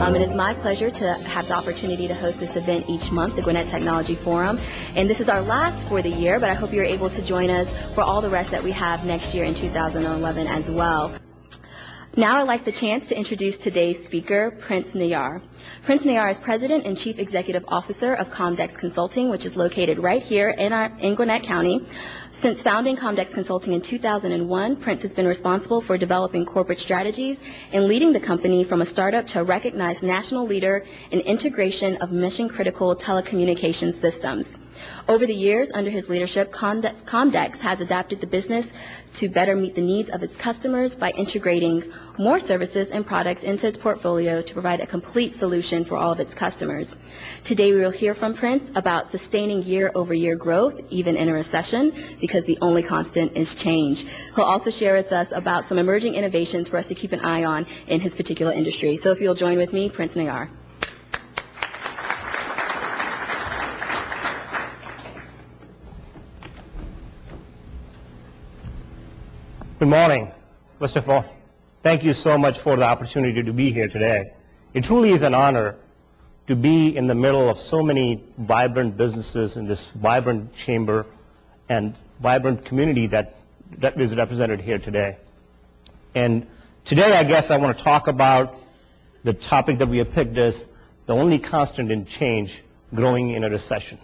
It is my pleasure to have the opportunity to host this event each month, the Gwinnett Technology Forum. And this is our last for the year, but I hope you're able to join us for all the rest that we have next year in 2011 as well. Now I'd like the chance to introduce today's speaker, Prince Niyyar. Prince Niyyar is President and Chief Executive Officer of Commdex Consulting, which is located right here in Gwinnett County. Since founding Commdex Consulting in 2001, Prince has been responsible for developing corporate strategies and leading the company from a startup to a recognized national leader in integration of mission-critical telecommunications systems. Over the years, under his leadership, Commdex has adapted the business to better meet the needs of its customers by integrating more services and products into its portfolio to provide a complete solution for all of its customers. Today, we will hear from Prince about sustaining year-over-year growth, even in a recession, because the only constant is change. He'll also share with us about some emerging innovations for us to keep an eye on in his particular industry. So if you'll join with me, Prince Niyyar. Good morning. First of all, thank you so much for the opportunity to be here today. It truly is an honor to be in the middle of so many vibrant businesses in this vibrant chamber and vibrant community that is represented here today. And today, I guess I want to talk about the topic that we have picked as the only constant in change, growing in a recession.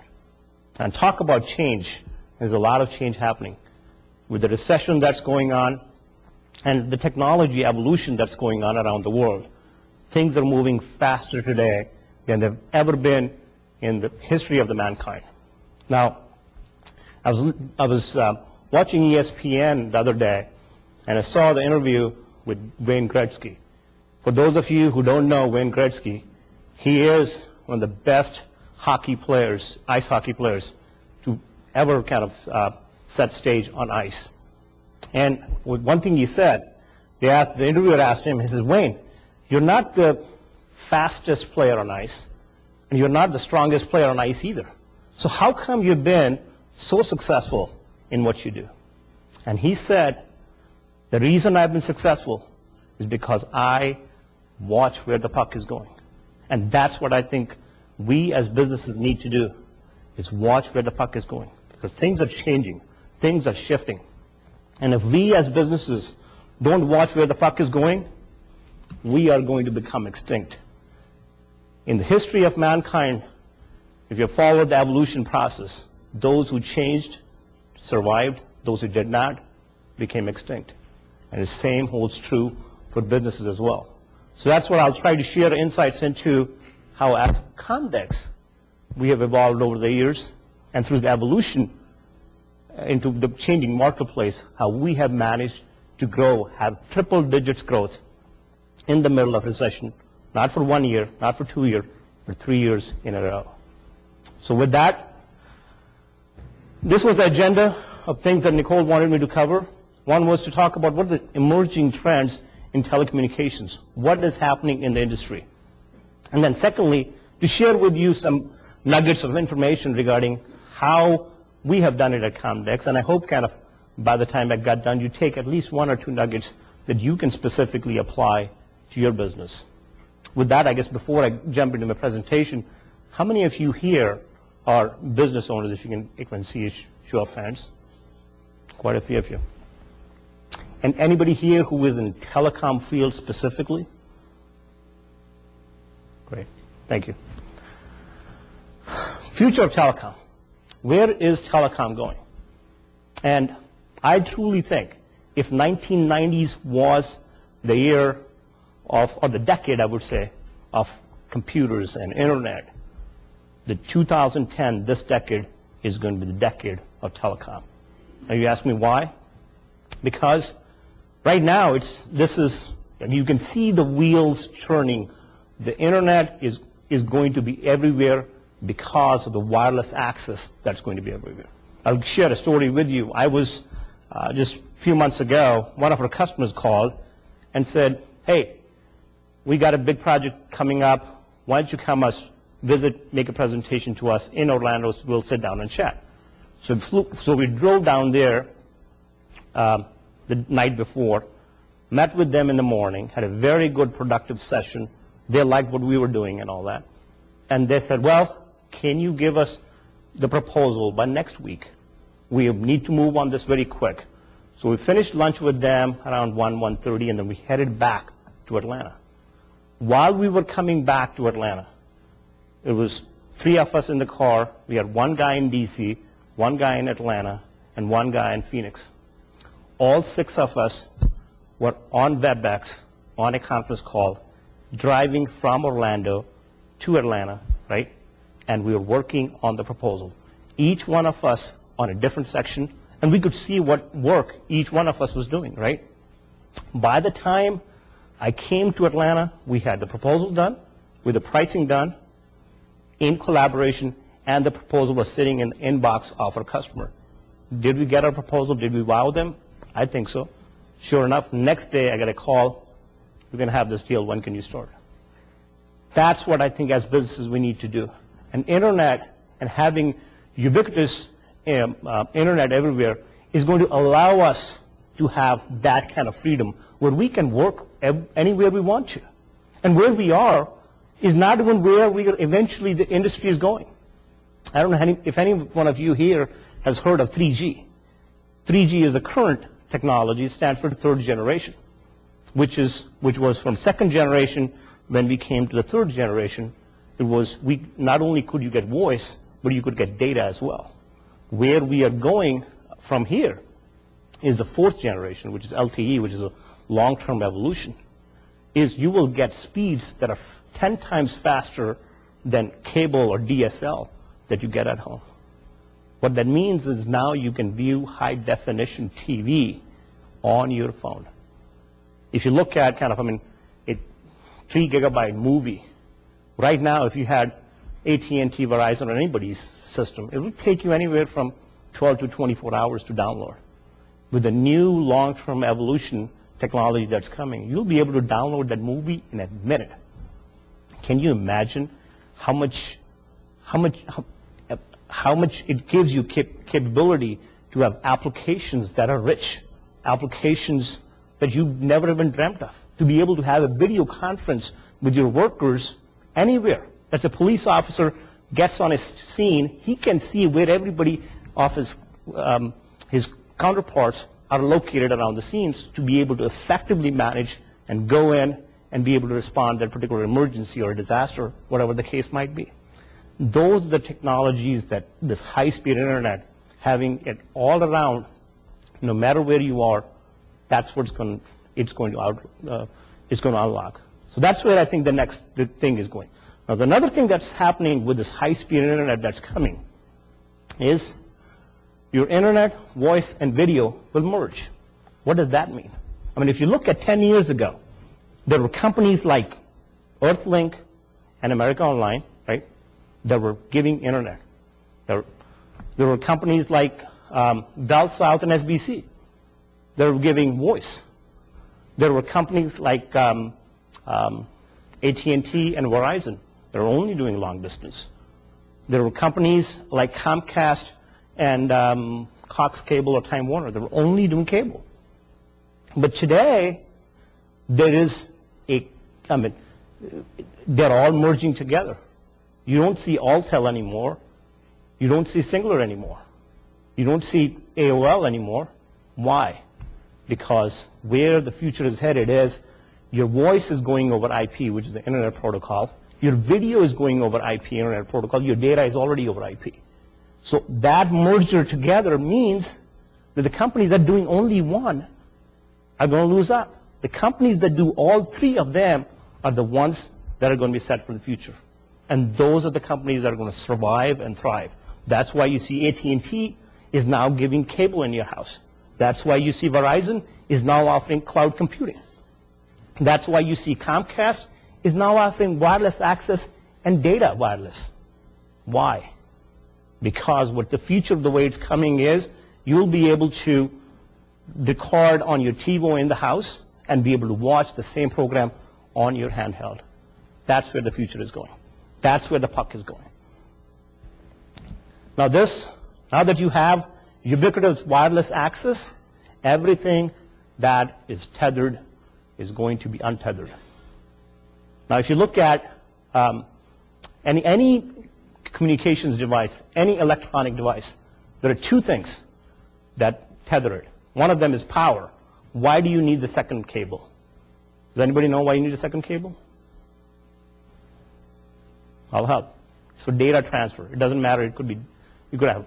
And talk about change. There's a lot of change happening. With the recession that's going on and the technology evolution that's going on around the world, things are moving faster today than they've ever been in the history of the mankind. Now, I was watching ESPN the other day, and I saw the interview with Wayne Gretzky. For those of you who don't know Wayne Gretzky, he is one of the best hockey players, ice hockey players, to ever kind of set stage on ice. And with one thing he said, the interviewer asked him, he says, Wayne, you're not the fastest player on ice, and you're not the strongest player on ice either. So how come you've been so successful in what you do? And he said, the reason I've been successful is because I watch where the puck is going. And that's what I think we as businesses need to do, is watch where the puck is going. Because things are changing. Things are shifting. And if we as businesses don't watch where the puck is going, we are going to become extinct. In the history of mankind, if you followed the evolution process, those who changed survived, those who did not became extinct. And the same holds true for businesses as well. So that's what I'll try to share insights into how as Commdex we have evolved over the years, and through the evolution into the changing marketplace, how we have managed to grow, have triple digits growth in the middle of recession, not for 1 year, not for 2 years, but 3 years in a row. So with that, this was the agenda of things that Nicole wanted me to cover. One was to talk about what are the emerging trends in telecommunications, what is happening in the industry. And then secondly, to share with you some nuggets of information regarding how we have done it at Commdex, and I hope kind of by the time I got done, you take at least 1 or 2 nuggets that you can specifically apply to your business. With that, I guess before I jump into my presentation, how many of you here are business owners? If you can see a show of hands. Quite a few of you. And anybody here who is in telecom field specifically? Great. Thank you. Future of telecom. Where is telecom going? And I truly think if 1990s was the year of, or the decade, I would say, of computers and internet, the 2010, this decade, is going to be the decade of telecom. Now you ask me why? Because right now you can see the wheels turning. The internet is going to be everywhere because of the wireless access that's going to be everywhere. I'll share a story with you. I was, just a few months ago, one of our customers called and said, hey, we got a big project coming up. Why don't you come us visit, make a presentation to us in Orlando, so we'll sit down and chat. So we drove down there the night before, met with them in the morning, had a very good productive session, They liked what we were doing and all that. And they said, well, can you give us the proposal by next week? We need to move on this very quick. So we finished lunch with them around 1:30, and then we headed back to Atlanta. While we were coming back to Atlanta, it was 3 of us in the car. We had 1 guy in D.C., 1 guy in Atlanta, and 1 guy in Phoenix. All 6 of us were on WebEx, on a conference call, driving from Orlando to Atlanta, right? And we were working on the proposal. Each one of us on a different section, and we could see what work each one of us was doing, right? By the time I came to Atlanta, we had the proposal done, with the pricing done, in collaboration, and the proposal was sitting in the inbox of our customer. Did we get our proposal? Did we wow them? I think so. Sure enough, next day I got a call, we're going to have this deal, when can you start? That's what I think as businesses we need to do. And internet and having ubiquitous internet everywhere is going to allow us to have that kind of freedom where we can work anywhere we want to. And where we are is not even where eventually the industry is going. I don't know if any one of you here has heard of 3G. 3G is a current technology. It stands for the 3rd generation, which was from 2nd generation. When we came to the 3rd generation, it was not only could you get voice, but you could get data as well. Where we are going from here is the 4th generation, which is LTE, which is a long-term evolution, is you will get speeds that are 10 times faster than cable or DSL that you get at home. What that means is now you can view high-definition TV on your phone. If you look at a 3 gigabyte movie, right now if you had AT&T, Verizon, or anybody's system, it would take you anywhere from 12 to 24 hours to download. With the new long-term evolution technology that's coming, you'll be able to download that movie in a minute. Can you imagine how much it gives you capability to have applications that are rich, applications that you've never even dreamt of, to be able to have a video conference with your workers anywhere. As a police officer gets on a scene, he can see where everybody of his counterparts are located around the scenes to be able to effectively manage and go in and be able to respond to a particular emergency or a disaster, whatever the case might be. Those are the technologies that this high-speed internet, having it all around, no matter where you are, that's what it's going to unlock. So that's where I think the thing is going. Now, another thing that's happening with this high-speed internet that's coming is your internet, voice, and video will merge. What does that mean? I mean, if you look at 10 years ago, there were companies like Earthlink and America Online, right, that were giving internet. There were companies like Bell South and SBC that were giving voice. There were companies like AT&T and Verizon that were only doing long distance. There were companies like Comcast and Cox Cable or Time Warner that were only doing cable. But today, they're all merging together. You don't see Alltel anymore. You don't see Singular anymore. You don't see AOL anymore. Why? Because where the future is headed is your voice is going over IP, which is the Internet Protocol. Your video is going over IP, Internet Protocol. Your data is already over IP. So that merger together means that the companies that are doing only one are going to lose out. The companies that do all 3 of them are the ones that are going to be set for the future. And those are the companies that are going to survive and thrive. That's why you see AT&T is now giving cable in your house. That's why you see Verizon is now offering cloud computing. That's why you see Comcast is now offering wireless access and data wireless. Why? Because what the future of the way it's coming is you'll be able to record on your TiVo in the house and be able to watch the same program on your handheld. That's where the future is going. That's where the puck is going. Now that you have ubiquitous wireless access, everything that is tethered is going to be untethered. Now, if you look at any communications device, any electronic device, there are two things that tether it. One of them is power. Why do you need the second cable? Does anybody know why you need a second cable? I'll help. It's for data transfer. It doesn't matter. It could be, you could have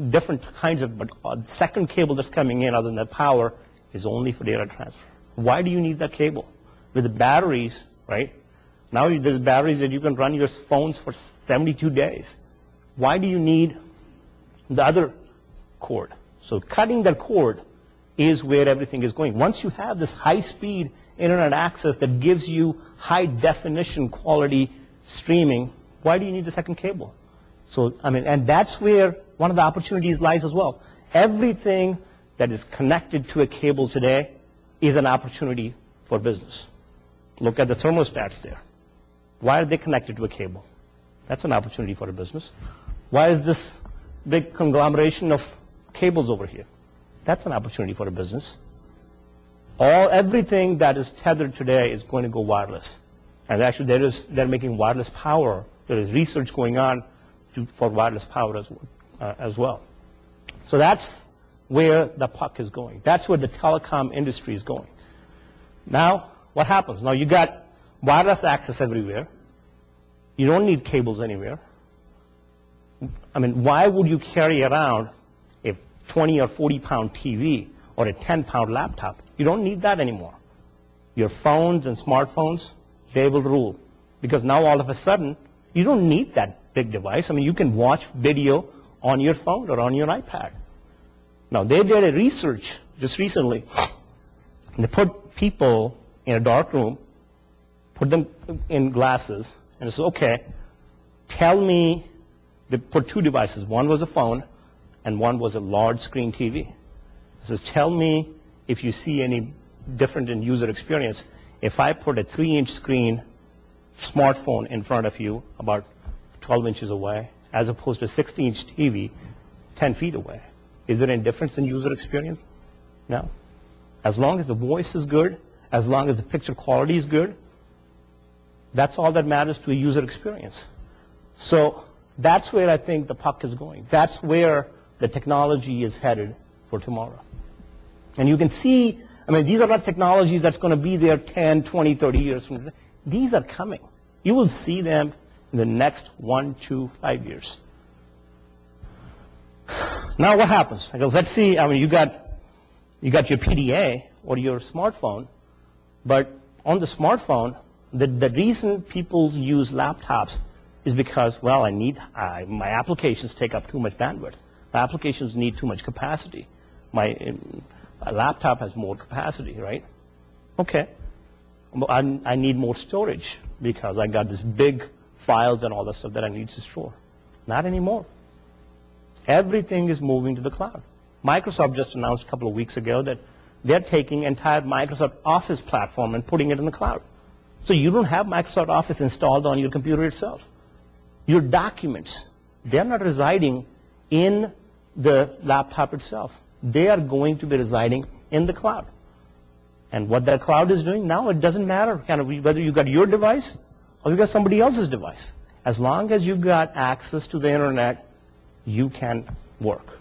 different kinds of, but the second cable that's coming in other than the power is only for data transfer. Why do you need that cable? With the batteries, right? Now there's batteries that you can run your phones for 72 days. Why do you need the other cord? So cutting that cord is where everything is going. Once you have this high-speed internet access that gives you high-definition quality streaming, why do you need the second cable? So, I mean, and that's where one of the opportunities lies as well. Everything that is connected to a cable today is an opportunity for business. Look at the thermostats there. Why are they connected to a cable? That's an opportunity for a business. Why is this big conglomeration of cables over here? That's an opportunity for a business. Everything that is tethered today is going to go wireless. And actually they're making wireless power. There is research going on for wireless power as well. So that's where the puck is going. That's where the telecom industry is going. Now, what happens? Now you got wireless access everywhere. You don't need cables anywhere. I mean, why would you carry around a 20 or 40-pound TV or a 10-pound laptop? You don't need that anymore. Your phones and smartphones, they will rule. Because now all of a sudden, you don't need that big device. I mean, you can watch video on your phone or on your iPad. Now, they did a research just recently. And they put people in a dark room, put them in glasses, and said, okay, tell me, they put two devices. One was a phone, and one was a large screen TV. It says, tell me if you see any different in user experience if I put a 3-inch screen smartphone in front of you about 12 inches away, as opposed to a 60-inch TV 10 feet away. Is there any difference in user experience? No. As long as the voice is good, as long as the picture quality is good, that's all that matters to a user experience. So that's where I think the puck is going. That's where the technology is headed for tomorrow. And you can see, I mean, these are not technologies that's going to be there 10, 20, 30 years from now. These are coming. You will see them in the next 1, 2, 5 years. Now what happens? Because let's see, I mean, you got your PDA or your smartphone, but on the smartphone, the reason people use laptops is because, well, my applications take up too much bandwidth. My applications need too much capacity. My laptop has more capacity, right? Okay. I need more storage because I got this big files and all the stuff that I need to store. Not anymore. Everything is moving to the cloud. Microsoft just announced a couple of weeks ago that they're taking entire Microsoft Office platform and putting it in the cloud. So you don't have Microsoft Office installed on your computer itself. Your documents, they're not residing in the laptop itself. They are going to be residing in the cloud. And what that cloud is doing now, it doesn't matter whether you got your device or you got somebody else's device. As long as you've got access to the internet, you can work.